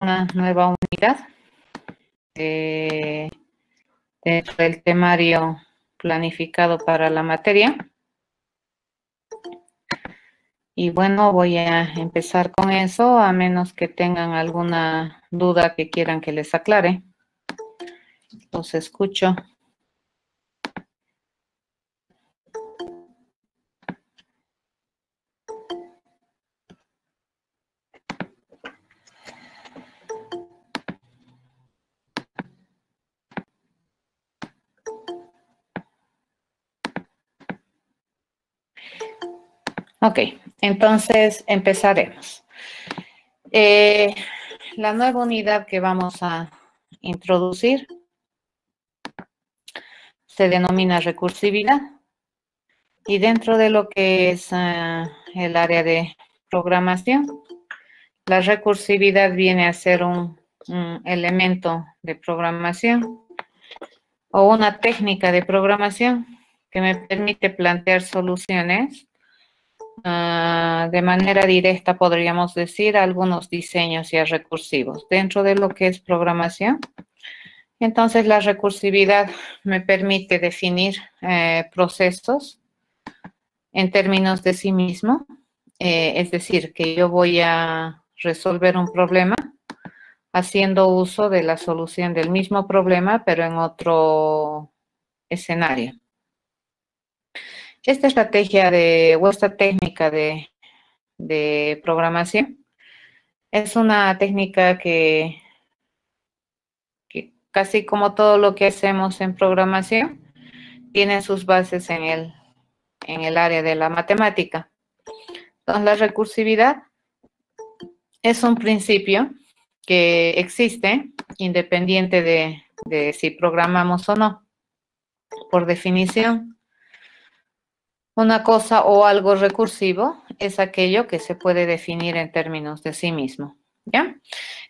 una nueva unidad dentro del temario planificado para la materia. Y bueno, voy a empezar con eso, a menos que tengan alguna duda que quieran que les aclare. Los escucho. Ok, entonces empezaremos. La nueva unidad que vamos a introducir se denomina recursividad, y dentro de lo que es el área de programación, la recursividad viene a ser un elemento de programación o una técnica de programación que me permite plantear soluciones de manera directa, podríamos decir, algunos diseños ya recursivos dentro de lo que es programación. Entonces, la recursividad me permite definir procesos en términos de sí mismo, es decir, que yo voy a resolver un problema haciendo uso de la solución del mismo problema, pero en otro escenario. Esta estrategia o esta técnica de programación es una técnica que casi como todo lo que hacemos en programación tiene sus bases en el área de la matemática. Entonces, la recursividad es un principio que existe independiente de si programamos o no. Por definición, una cosa o algo recursivo es aquello que se puede definir en términos de sí mismo, ¿ya?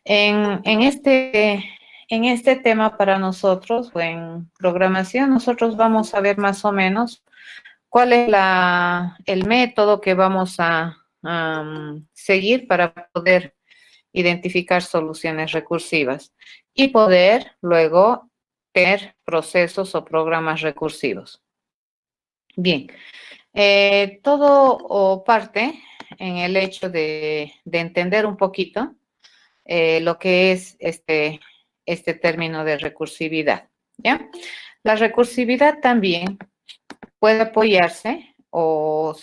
En este tema para nosotros, o en programación, nosotros vamos a ver más o menos cuál es el método que vamos a seguir para poder identificar soluciones recursivas y poder luego tener procesos o programas recursivos. Bien, todo parte en el hecho de entender un poquito lo que es este término de recursividad, ¿ya? La recursividad también puede apoyarse, o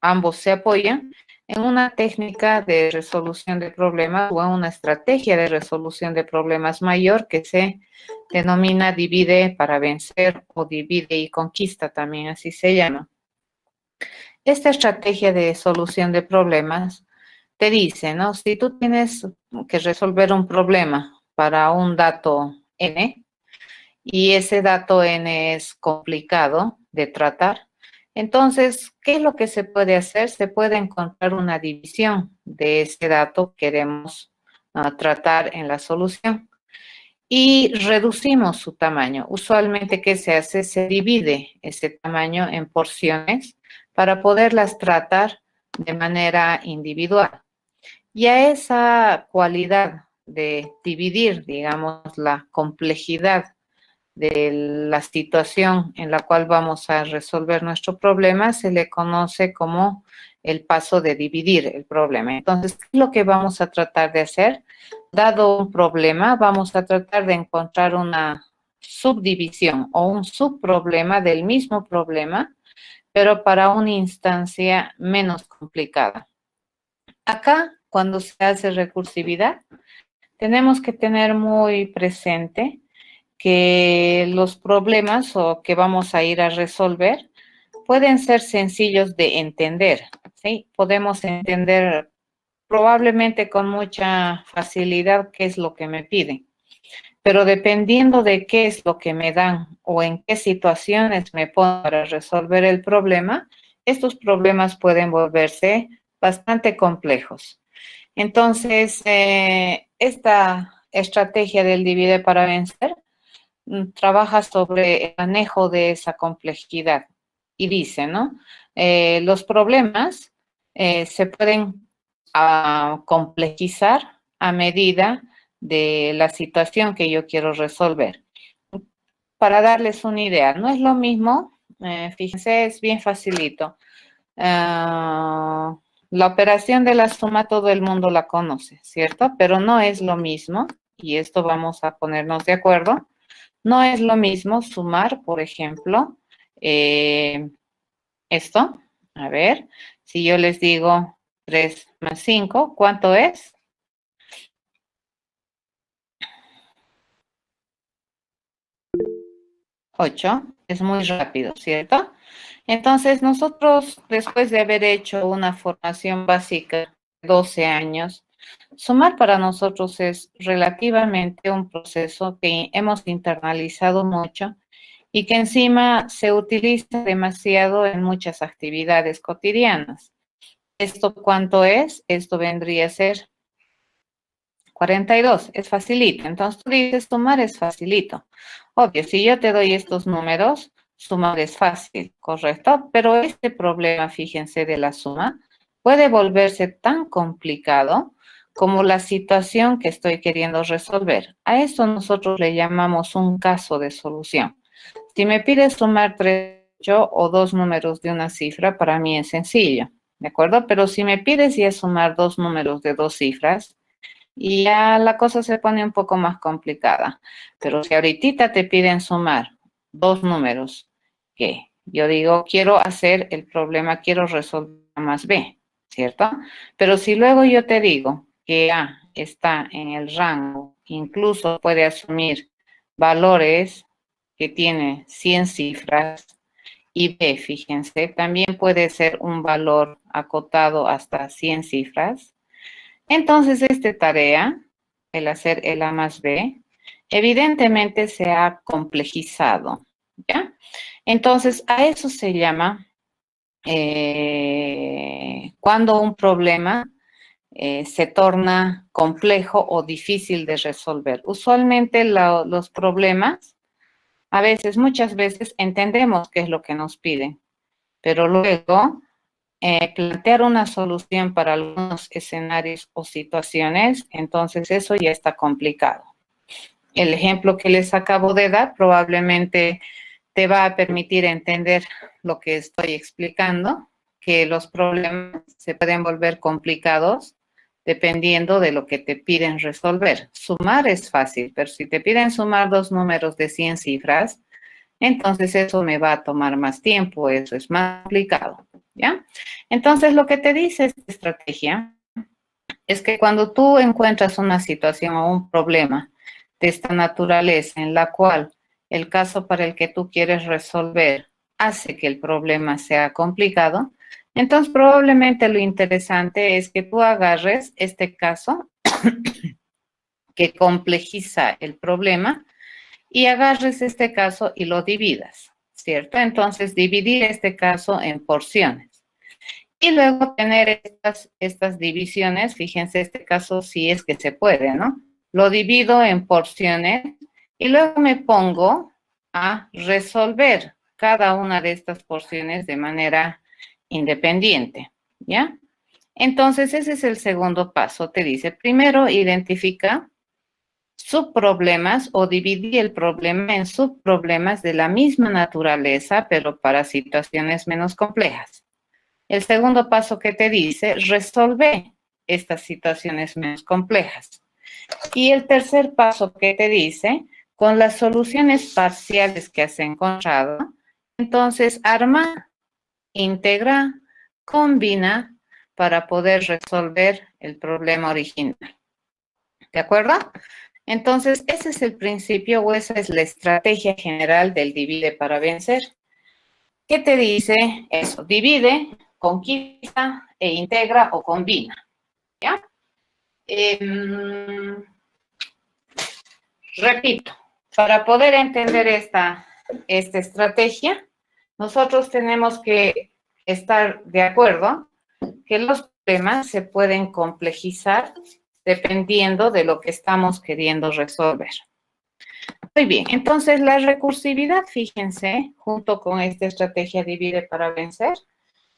ambos se apoyan, en una técnica de resolución de problemas o en una estrategia de resolución de problemas mayor que se denomina divide para vencer o divide y conquista, también así se llama. Esta estrategia de solución de problemas te dice, ¿no? Si tú tienes que resolver un problema para un dato n y ese dato n es complicado de tratar, entonces, ¿qué es lo que se puede hacer? Se puede encontrar una división de ese dato que queremos tratar en la solución y reducimos su tamaño. Usualmente, ¿qué se hace? Se divide ese tamaño en porciones para poderlas tratar de manera individual. Y a esa cualidad de dividir, digamos, la complejidad de la situación en la cual vamos a resolver nuestro problema, se le conoce como el paso de dividir el problema. Entonces, ¿qué es lo que vamos a tratar de hacer? Dado un problema, vamos a tratar de encontrar una subdivisión o un subproblema del mismo problema, pero para una instancia menos complicada. Acá, cuando se hace recursividad, tenemos que tener muy presente que los problemas o que vamos a ir a resolver pueden ser sencillos de entender, ¿sí? Podemos entender probablemente con mucha facilidad qué es lo que me piden, pero dependiendo de qué es lo que me dan o en qué situaciones me pongo para resolver el problema, estos problemas pueden volverse bastante complejos. Entonces, esta estrategia del divide para vencer trabaja sobre el manejo de esa complejidad y dice, ¿no? Los problemas se pueden complejizar a medida de la situación que yo quiero resolver. Para darles una idea, no es lo mismo, fíjense, es bien facilito. La operación de la suma todo el mundo la conoce, ¿cierto? Pero no es lo mismo, y esto vamos a ponernos de acuerdo, no es lo mismo sumar, por ejemplo, esto. A ver, si yo les digo 3 más 5, ¿cuánto es? 8. Es muy rápido, ¿cierto? Entonces, nosotros, después de haber hecho una formación básica de 12 años, sumar para nosotros es relativamente un proceso que hemos internalizado mucho y que encima se utiliza demasiado en muchas actividades cotidianas. ¿Esto cuánto es? Esto vendría a ser 42, es facilito. Entonces tú dices, sumar es facilito. Obvio, si yo te doy estos números, sumar es fácil, ¿correcto? Pero este problema, fíjense, de la suma, puede volverse tan complicado como la situación que estoy queriendo resolver. A esto nosotros le llamamos un caso de solución. Si me pides sumar 3 o dos números de una cifra, para mí es sencillo, ¿de acuerdo? Pero si me pides ya sumar dos números de dos cifras, y ya la cosa se pone un poco más complicada. Pero si ahorita te piden sumar dos números, que yo digo, quiero hacer el problema, quiero resolver A más B, ¿cierto? Pero si luego yo te digo que A está en el rango, incluso puede asumir valores que tiene 100 cifras, y B, fíjense, también puede ser un valor acotado hasta 100 cifras. Entonces, esta tarea, el hacer el A más B, evidentemente se ha complejizado, ¿ya? Entonces, a eso se llama cuando un problema se torna complejo o difícil de resolver. Usualmente los problemas, a veces, muchas veces, entendemos qué es lo que nos piden, pero luego plantear una solución para algunos escenarios o situaciones, entonces eso ya está complicado. El ejemplo que les acabo de dar probablemente te va a permitir entender lo que estoy explicando, que los problemas se pueden volver complicados dependiendo de lo que te piden resolver. Sumar es fácil, pero si te piden sumar dos números de 100 cifras, entonces eso me va a tomar más tiempo, eso es más complicado, ¿ya? Entonces lo que te dice esta estrategia es que cuando tú encuentras una situación o un problema de esta naturaleza en la cual el caso para el que tú quieres resolver hace que el problema sea complicado, entonces probablemente lo interesante es que tú agarres este caso que complejiza el problema y agarres este caso y lo dividas, ¿cierto? Entonces, dividir este caso en porciones. Y luego tener estas divisiones, fíjense este caso si es que se puede, ¿no? Lo divido en porciones y luego me pongo a resolver cada una de estas porciones de manera independiente, ¿ya? Entonces, ese es el segundo paso. Te dice, primero identifica subproblemas o dividir el problema en subproblemas de la misma naturaleza, pero para situaciones menos complejas. El segundo paso que te dice, resolve estas situaciones menos complejas. Y el tercer paso que te dice, con las soluciones parciales que has encontrado, entonces arma, integra, combina para poder resolver el problema original. ¿De acuerdo? Entonces, ese es el principio o esa es la estrategia general del divide para vencer. ¿Qué te dice eso? Divide, conquista e integra o combina. ¿Ya? Repito, para poder entender esta estrategia, nosotros tenemos que estar de acuerdo que los problemas se pueden complejizar dependiendo de lo que estamos queriendo resolver. Muy bien, entonces la recursividad, fíjense, junto con esta estrategia divide para vencer,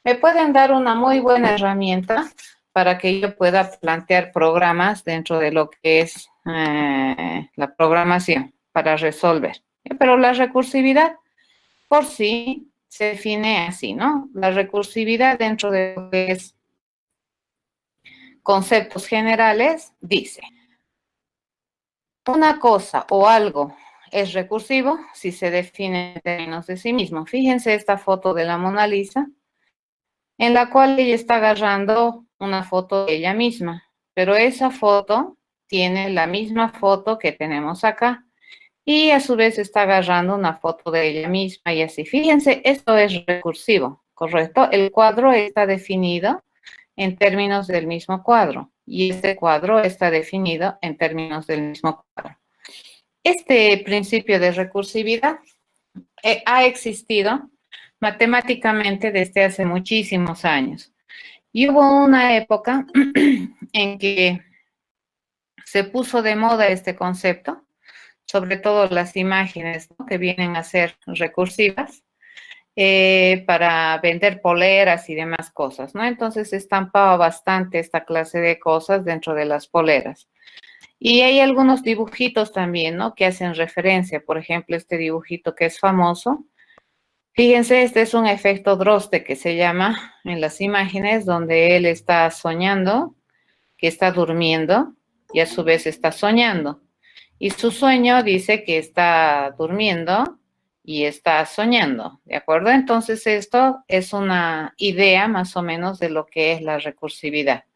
me pueden dar una muy buena herramienta para que yo pueda plantear programas dentro de lo que es la programación para resolver. Pero la recursividad por sí se define así, ¿no? La recursividad dentro de lo que es conceptos generales dice, una cosa o algo es recursivo si se define en términos de sí mismo. Fíjense esta foto de la Mona Lisa, en la cual ella está agarrando una foto de ella misma, pero esa foto tiene la misma foto que tenemos acá y a su vez está agarrando una foto de ella misma y así. Fíjense, esto es recursivo, ¿correcto? El cuadro está definido en términos del mismo cuadro y este cuadro está definido en términos del mismo cuadro. Este principio de recursividad ha existido matemáticamente desde hace muchísimos años. Y hubo una época en que se puso de moda este concepto, sobre todo las imágenes, ¿no?, que vienen a ser recursivas, para vender poleras y demás cosas, ¿no? Entonces se estampaba bastante esta clase de cosas dentro de las poleras. Y hay algunos dibujitos también, ¿no?, que hacen referencia. Por ejemplo, este dibujito que es famoso. Fíjense, este es un efecto Droste que se llama en las imágenes, donde él está soñando, que está durmiendo y a su vez está soñando. Y su sueño dice que está durmiendo y está soñando, ¿de acuerdo? Entonces esto es una idea más o menos de lo que es la recursividad.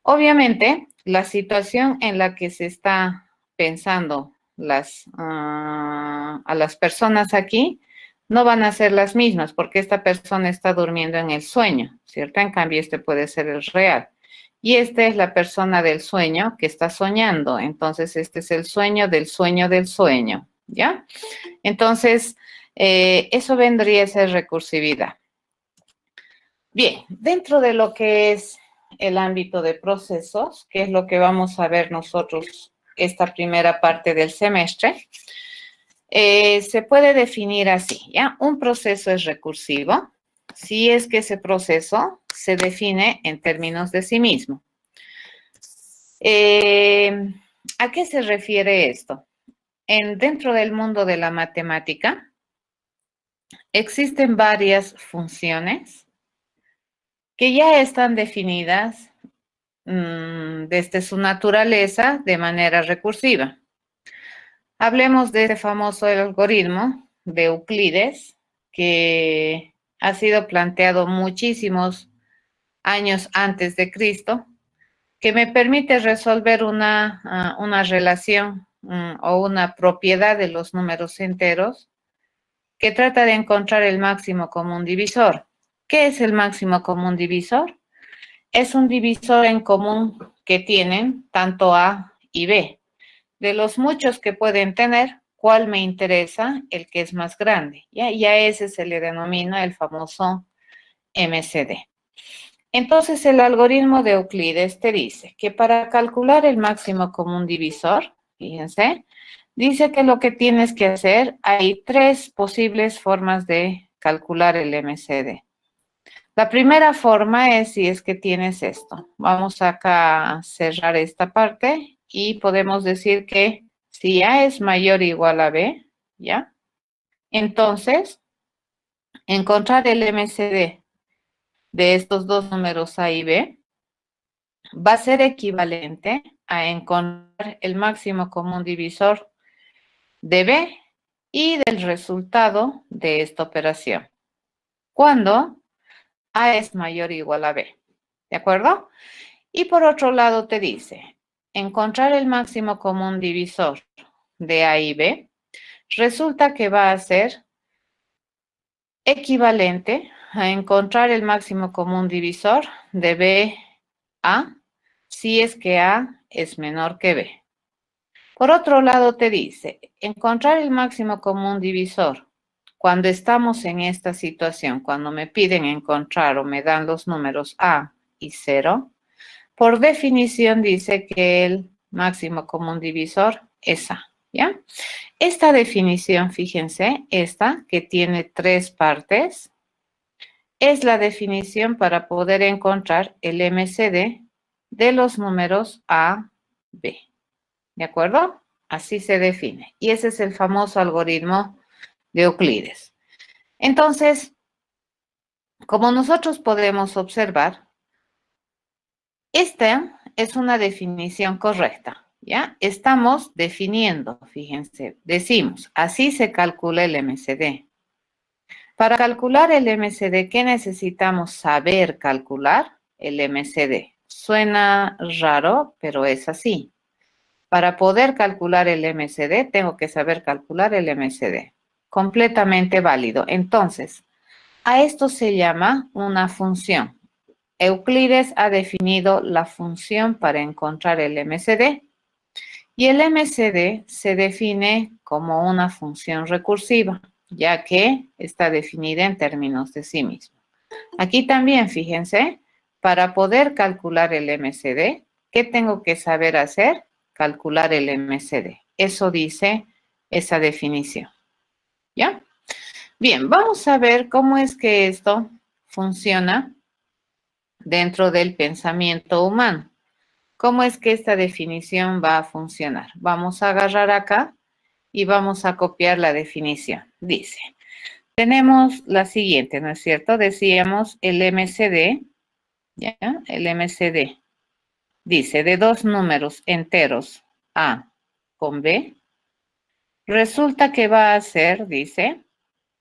Obviamente, la situación en la que se está pensando a las personas aquí no van a ser las mismas porque esta persona está durmiendo en el sueño, ¿cierto? En cambio, este puede ser el real. Y esta es la persona del sueño que está soñando. Entonces, este es el sueño del sueño del sueño, ¿ya? Entonces, eso vendría a ser recursividad. Bien, dentro de lo que es el ámbito de procesos, que es lo que vamos a ver nosotros esta primera parte del semestre, se puede definir así, ¿ya? Un proceso es recursivo si es que ese proceso se define en términos de sí mismo. ¿A qué se refiere esto? Dentro del mundo de la matemática existen varias funciones que ya están definidas desde su naturaleza de manera recursiva. Hablemos de este famoso algoritmo de Euclides, que ha sido planteado muchísimos años antes de Cristo, que me permite resolver una relación o una propiedad de los números enteros que trata de encontrar el máximo común divisor. ¿Qué es el máximo común divisor? Es un divisor en común que tienen tanto A y B. De los muchos que pueden tener, ¿cuál me interesa? El que es más grande. Y a ese se le denomina el famoso MCD. Entonces, el algoritmo de Euclides te dice que para calcular el máximo común divisor, fíjense, dice que lo que tienes que hacer, hay tres posibles formas de calcular el MCD. La primera forma es si es que tienes esto. Vamos acá a cerrar esta parte y podemos decir que si A es mayor o igual a B, ¿ya? Entonces, encontrar el MCD de estos dos números A y B va a ser equivalente a encontrar el máximo común divisor de B y del resultado de esta operación, cuando A es mayor o igual a B, ¿de acuerdo? Y por otro lado te dice, encontrar el máximo común divisor de A y B, resulta que va a ser equivalente a encontrar el máximo común divisor de B A, si es que A es menor que B. Por otro lado te dice, encontrar el máximo común divisor cuando estamos en esta situación, cuando me piden encontrar o me dan los números A y 0, por definición dice que el máximo común divisor es A, ¿ya? Esta definición, fíjense, esta que tiene tres partes, es la definición para poder encontrar el MCD de los números A, B. ¿De acuerdo? Así se define. Y ese es el famoso algoritmo de Euclides. Entonces, como nosotros podemos observar, esta es una definición correcta, ¿ya? Estamos definiendo, fíjense, decimos, así se calcula el MCD. Para calcular el MCD, ¿qué necesitamos saber calcular? El MCD. Suena raro, pero es así. Para poder calcular el MCD, tengo que saber calcular el MCD. Completamente válido. Entonces, a esto se llama una función. Euclides ha definido la función para encontrar el MCD y el MCD se define como una función recursiva, ya que está definida en términos de sí mismo. Aquí también, fíjense, para poder calcular el MCD, ¿qué tengo que saber hacer? Calcular el MCD. Eso dice esa definición. ¿Ya? Bien, vamos a ver cómo es que esto funciona dentro del pensamiento humano. ¿Cómo es que esta definición va a funcionar? Vamos a agarrar acá y vamos a copiar la definición. Dice, tenemos la siguiente, ¿no es cierto? Decíamos el MCD, ¿ya? El MCD dice de dos números enteros A con B, resulta que va a ser, dice,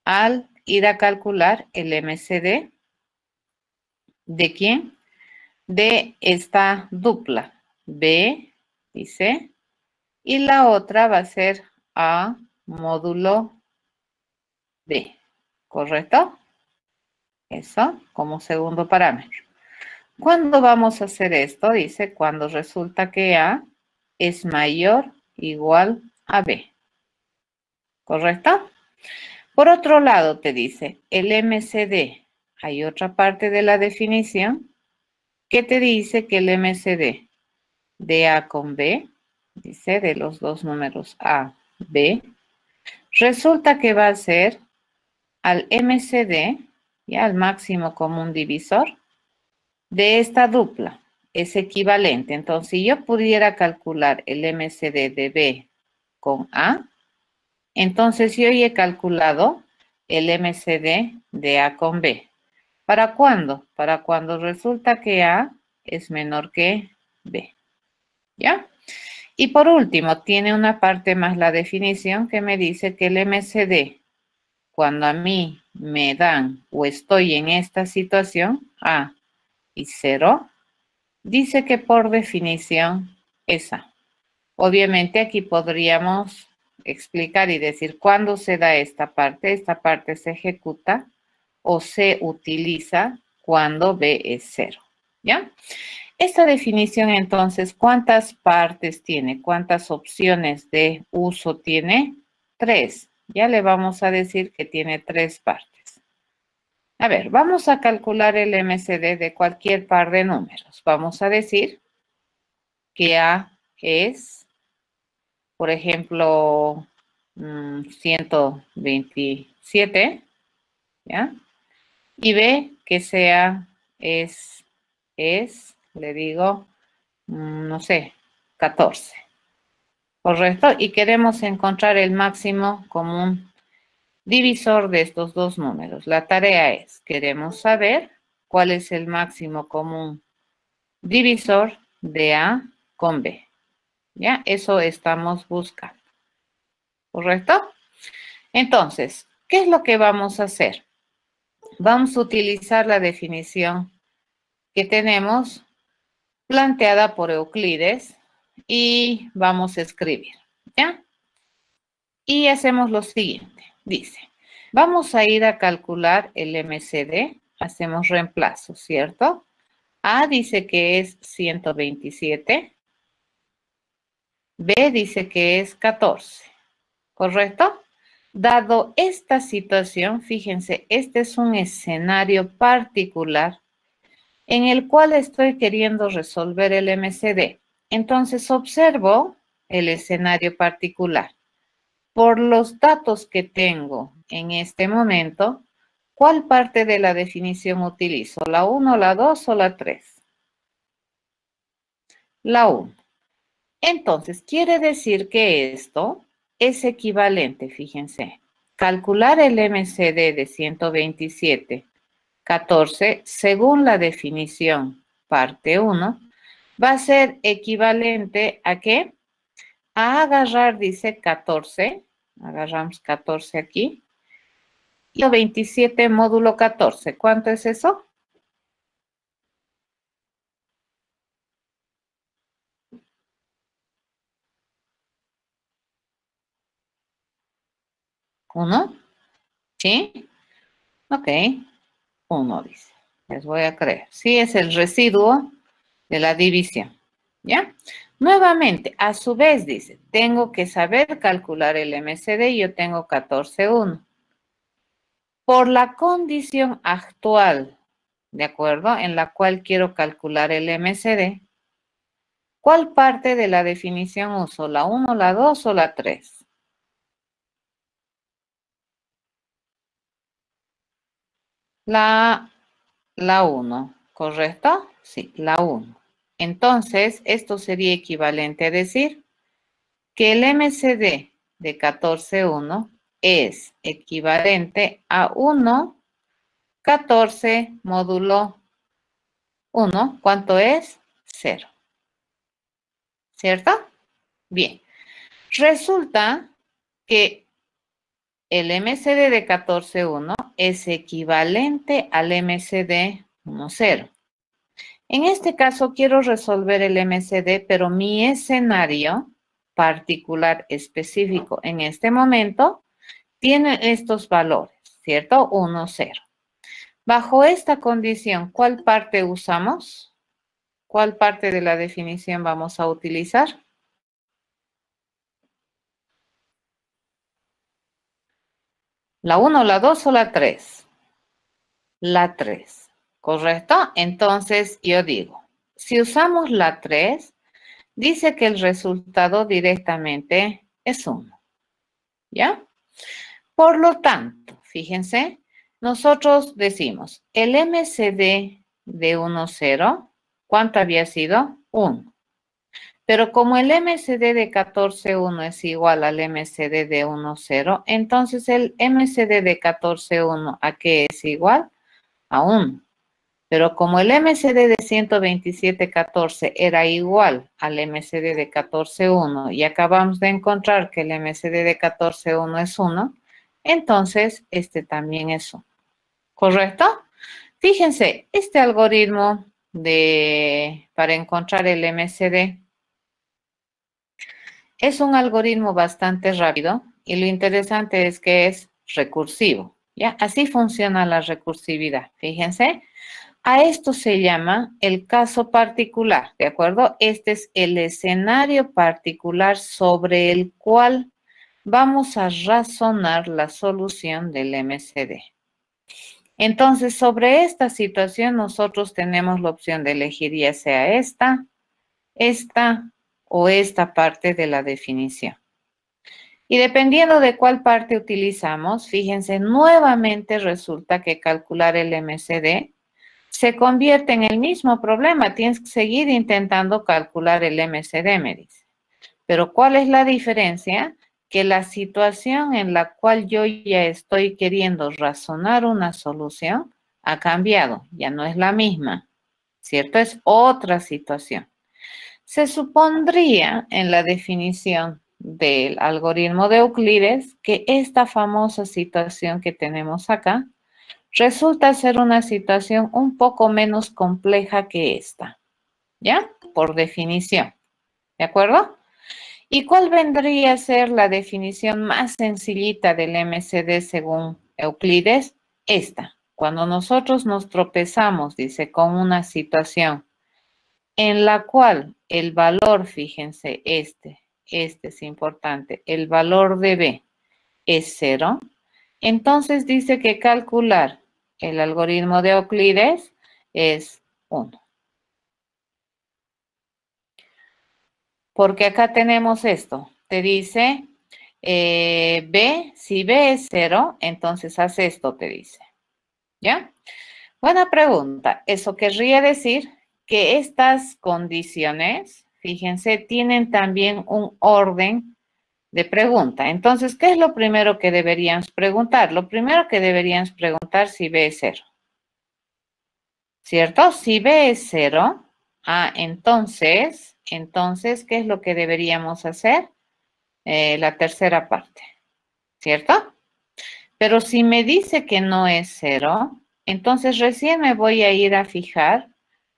al ir a calcular el MCD, ¿de quién? De esta dupla, B, dice, y la otra va a ser A módulo B, ¿correcto? Eso como segundo parámetro. ¿Cuándo vamos a hacer esto? Dice, cuando resulta que A es mayor o igual a B, ¿correcto? Por otro lado, te dice, el MCD, hay otra parte de la definición que te dice que el MCD de A con B, dice, de los dos números A, B, resulta que va a ser al MCD, ya al máximo común divisor, de esta dupla. Es equivalente. Entonces, si yo pudiera calcular el MCD de B con A, entonces yo ya he calculado el MCD de A con B. ¿Para cuándo? Para cuando resulta que A es menor que B. ¿Ya? Y por último, tiene una parte más la definición que me dice que el MCD, cuando a mí me dan o estoy en esta situación, A y 0, dice que por definición es A. Obviamente aquí podríamos explicar y decir cuándo se da esta parte se ejecuta o se utiliza cuando B es 0, ¿ya? Esta definición, entonces, ¿cuántas partes tiene? ¿Cuántas opciones de uso tiene? 3. Ya le vamos a decir que tiene 3 partes. A ver, vamos a calcular el MCD de cualquier par de números. Vamos a decir que A es, por ejemplo, 127, ¿ya? Y B que sea, le digo, no sé, 14. ¿Correcto? Y queremos encontrar el máximo común divisor de estos dos números. La tarea es, queremos saber cuál es el máximo común divisor de A con B. ¿Ya? Eso estamos buscando. ¿Correcto? Entonces, ¿qué es lo que vamos a hacer? Vamos a utilizar la definición que tenemos planteada por Euclides y vamos a escribir, ¿ya? Y hacemos lo siguiente, dice, vamos a ir a calcular el MCD, hacemos reemplazo, ¿cierto? A dice que es 127, B dice que es 14, ¿correcto? Dado esta situación, fíjense, este es un escenario particular en el cual estoy queriendo resolver el MCD. Entonces, observo el escenario particular. Por los datos que tengo en este momento, ¿Cuál parte de la definición utilizo? ¿La 1, la 2 o la 3? La 1. Entonces, quiere decir que esto es equivalente, fíjense. Calcular el MCD de 127,14, según la definición parte 1, va a ser equivalente a ¿qué? A agarrar, dice 14, agarramos 14 aquí, y 27 módulo 14. ¿Cuánto es eso? ¿1? ¿Sí? Ok, 1 dice. Les voy a creer. Sí, es el residuo de la división. ¿Ya? Nuevamente, a su vez dice, tengo que saber calcular el MCD y yo tengo 14,1. Por la condición actual, ¿de acuerdo? En la cual quiero calcular el MCD, ¿cuál parte de la definición uso? ¿La 1, la 2 o la 3? La 1, ¿correcto? Sí, la 1. Entonces, esto sería equivalente a decir que el MCD de 14,1 es equivalente a 1, 14 módulo 1. ¿Cuánto es? 0. ¿Cierto? Bien. Resulta que el MCD de 14,1 es equivalente al MCD 1,0. En este caso quiero resolver el MCD, pero mi escenario particular específico en este momento tiene estos valores, ¿cierto? 1, 0. Bajo esta condición, ¿cuál parte usamos? ¿Cuál parte de la definición vamos a utilizar? ¿La 1, la 2 o la 3? La 3, ¿correcto? Entonces yo digo, si usamos la 3, dice que el resultado directamente es 1, ¿ya? Por lo tanto, fíjense, nosotros decimos, el MCD de 1, 0, ¿cuánto había sido? 1. Pero como el MCD de 14,1 es igual al MCD de 1, 0, entonces el MCD de 14,1 ¿a qué es igual? A 1. Pero como el MCD de 127,14 era igual al MCD de 14,1 y acabamos de encontrar que el MCD de 14,1 es 1, entonces este también es 1. ¿Correcto? Fíjense, este algoritmo para encontrar el MCD es un algoritmo bastante rápido y lo interesante es que es recursivo. ¿Ya? Así funciona la recursividad. Fíjense. A esto se llama el caso particular, ¿de acuerdo? Este es el escenario particular sobre el cual vamos a razonar la solución del MCD. Entonces, sobre esta situación, nosotros tenemos la opción de elegir ya sea esta o esta parte de la definición. Y dependiendo de cuál parte utilizamos, fíjense, nuevamente resulta que calcular el MCD se convierte en el mismo problema. Tienes que seguir intentando calcular el MCD, me dice. Pero ¿cuál es la diferencia? Que la situación en la cual yo ya estoy queriendo razonar una solución ha cambiado, ya no es la misma, ¿cierto? Es otra situación. Se supondría en la definición del algoritmo de Euclides que esta famosa situación que tenemos acá resulta ser una situación un poco menos compleja que esta, ¿ya? Por definición, ¿de acuerdo? ¿Y cuál vendría a ser la definición más sencillita del MCD según Euclides? Esta. Cuando nosotros nos tropezamos, dice, con una situación en la cual el valor, fíjense, este es importante, el valor de B es 0, entonces dice que calcular el algoritmo de Euclides es 1. Porque acá tenemos esto. Te dice B, si B es 0, entonces haz esto, te dice. ¿Ya? Buena pregunta. Eso querría decir que estas condiciones, fíjense, tienen también un orden de pregunta. Entonces, ¿qué es lo primero que deberíamos preguntar? Lo primero que deberíamos preguntar si B es 0. ¿Cierto? Si B es 0, entonces, ¿qué es lo que deberíamos hacer? La tercera parte, ¿cierto? Pero si me dice que no es 0, entonces recién me voy a ir a fijar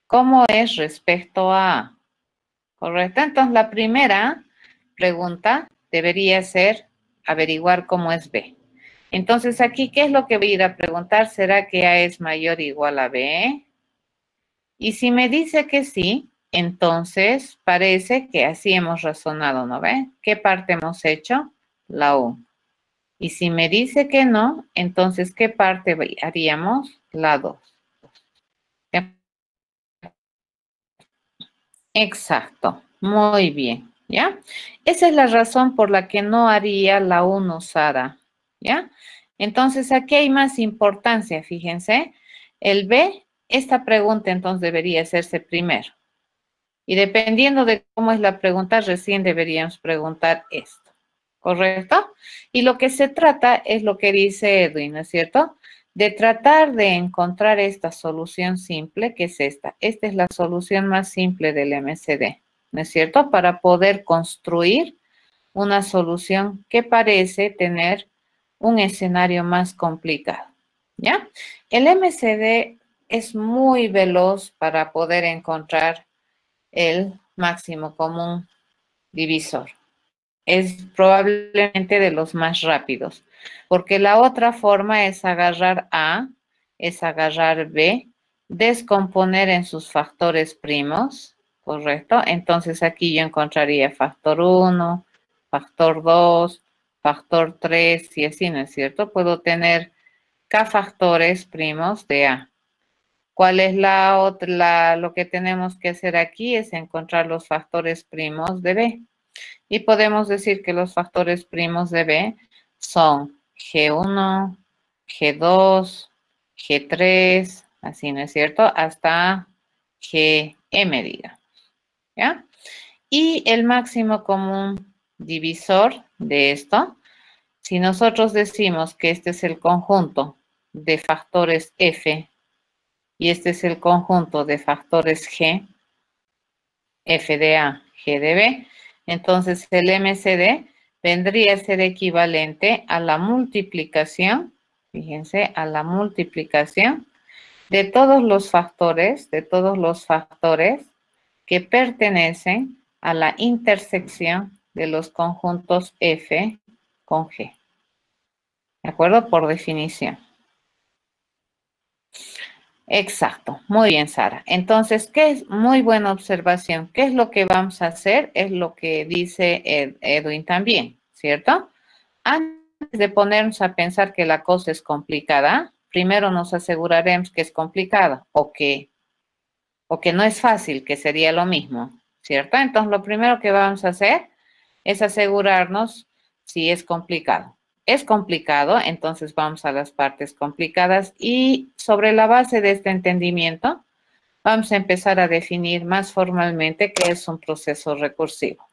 cómo es respecto a A, ¿correcto? Entonces la primera pregunta debería ser averiguar cómo es B. Entonces aquí, ¿qué es lo que voy a ir a preguntar? ¿Será que A es mayor o igual a B? Y si me dice que sí, entonces parece que así hemos razonado, ¿no ve? ¿Qué parte hemos hecho? La U. Y si me dice que no, entonces, ¿qué parte haríamos? La 2. Exacto, muy bien, ¿ya? Esa es la razón por la que no haría la 1 Sara, ¿ya? Entonces, aquí hay más importancia, fíjense. El B, esta pregunta entonces debería hacerse primero. Y dependiendo de cómo es la pregunta, recién deberíamos preguntar esto, ¿correcto? Y lo que se trata es lo que dice Edwin, ¿no es cierto? De tratar de encontrar esta solución simple, que es esta. Esta es la solución más simple del MCD, ¿no es cierto? Para poder construir una solución que parece tener un escenario más complicado, ¿ya? El MCD es muy veloz para poder encontrar el máximo común divisor. Es probablemente de los más rápidos, porque la otra forma es agarrar A, es agarrar B, descomponer en sus factores primos, ¿correcto? Entonces aquí yo encontraría factor 1, factor 2, factor 3 y así, ¿no es cierto? Puedo tener K factores primos de A. ¿Cuál es la otra? Lo que tenemos que hacer aquí es encontrar los factores primos de B. Y podemos decir que los factores primos de B son G1, G2, G3, así, ¿no es cierto? Hasta GM, digamos, ¿ya? Y el máximo común divisor de esto, si nosotros decimos que este es el conjunto de factores F y este es el conjunto de factores G, F de A, G de B, entonces el MCD vendría a ser equivalente a la multiplicación, fíjense, a la multiplicación de todos los factores que pertenecen a la intersección de los conjuntos F con G. ¿De acuerdo? Por definición. Exacto, muy bien, Sara. Entonces, ¿qué es? Muy buena observación. ¿Qué es lo que vamos a hacer? Es lo que dice Edwin también, ¿cierto? Antes de ponernos a pensar que la cosa es complicada, primero nos aseguraremos que es complicada o que no es fácil, que sería lo mismo, ¿cierto? Entonces, lo primero que vamos a hacer es asegurarnos si es complicado. Es complicado, entonces vamos a las partes complicadas y sobre la base de este entendimiento, vamos a empezar a definir más formalmente qué es un proceso recursivo.